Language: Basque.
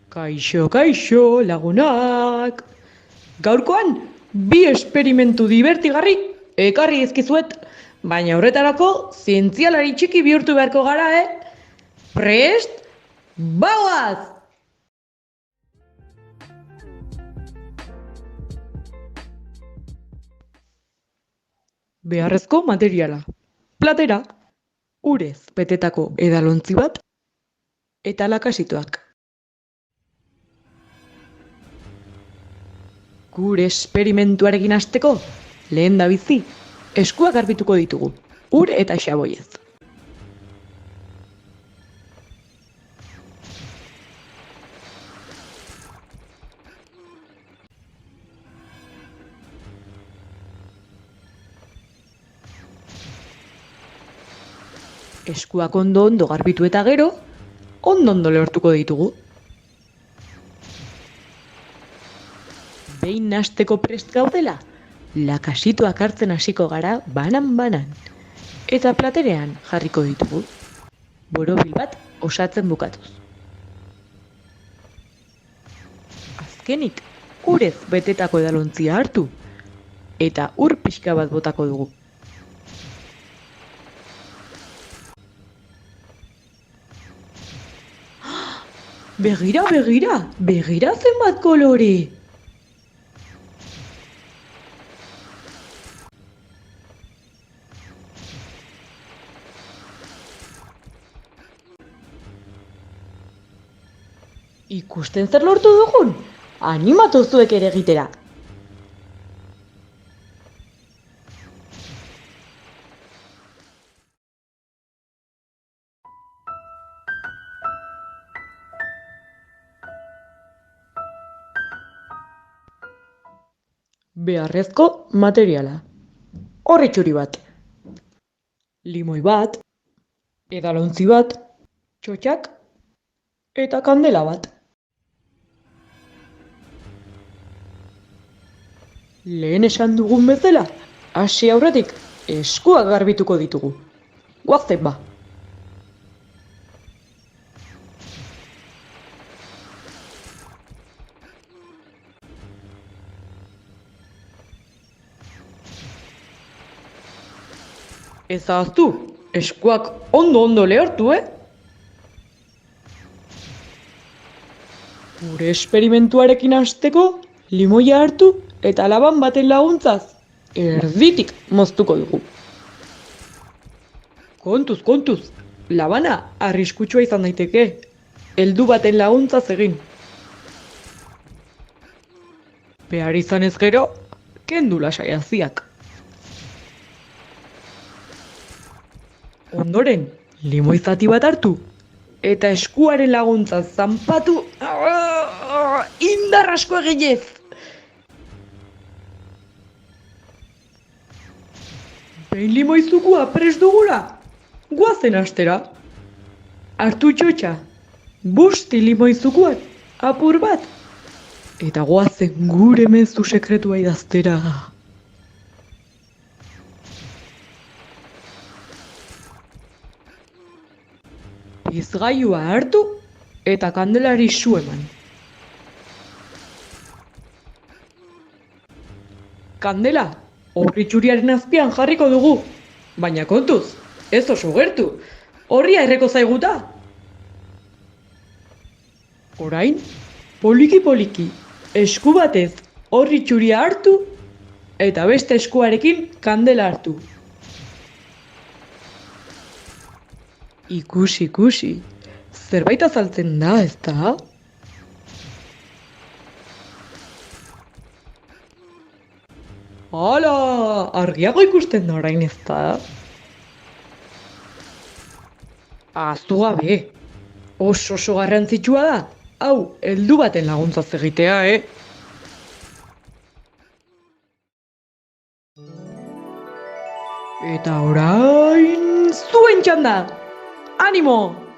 Kaixo, kaixo, lagunak! Gaurkoan, bi esperimentu divertigarri ekarri dizkizuet, baina horretarako zientzialari txiki bihurtu beharko gara, Prest? Bagoaz! Beharrezko materiala. Platera, urez betetako edalontzi bat, eta lakasitoak. Gure esperimentuarekin hasteko, lehendabizi, eskuak garbituko ditugu, ur eta xaboiez. Eskuak ondo garbitu eta gero, ondo lehortuko ditugu. Behin hasteko prest gaudela, lakasitoak hartzen hasiko gara banan-banan. Eta platerean jarriko ditugu, borobil bat osatzen bukatuz. Azkenik, urez betetako edalontzia hartu, eta ur pixka bat botako dugu. Begira zenbat kolore! Ikusten zer lortu dugun? Animatu zuek ere egitera! Beharrezko materiala. Orritxuri bat. Limoi bat. Edalontzi bat. Txotxak. Eta kandela bat. Lehen esan dugun bezala, hasi aurretik eskuak garbituko ditugu. Goazen ba! Ez ahaztu, eskuak ondo lehortu, Gure esperimentuarekin hasteko, limoia hartu eta laban baten laguntzaz, erditik moztuko dugu. Kontuz, labana arriskutsua izan daiteke, heldu baten laguntzaz egin. Behar izanez gero, kendu lasai haziak. Ondoren, limoi zati bat hartu, eta eskuaren laguntzaz zanpatu, indar asko eginez! Behin limoi zukua prest dugula, goazen hastera. Hartu txotxa, busti limoi zukuan, apur bat, eta goazen gure mezu sekretua idaztera. Pizgailua hartu eta kandelari su eman. Kandela orritxuriaren azpian jarriko dugu, baina kontuz, ez oso gertu, orria erreko zaiguta. Orain, poliki, esku batez orritxuria hartu eta beste eskuarekin kandela hartu. Ikusi, zerbait azaltzen da, ezta? Hala, argiago ikusten da orain, ezta? Ahaztu gabe, oso garrantzitsua da, hau, heldu baten laguntzaz egitea, Eta orain, zuen txanda! Animo!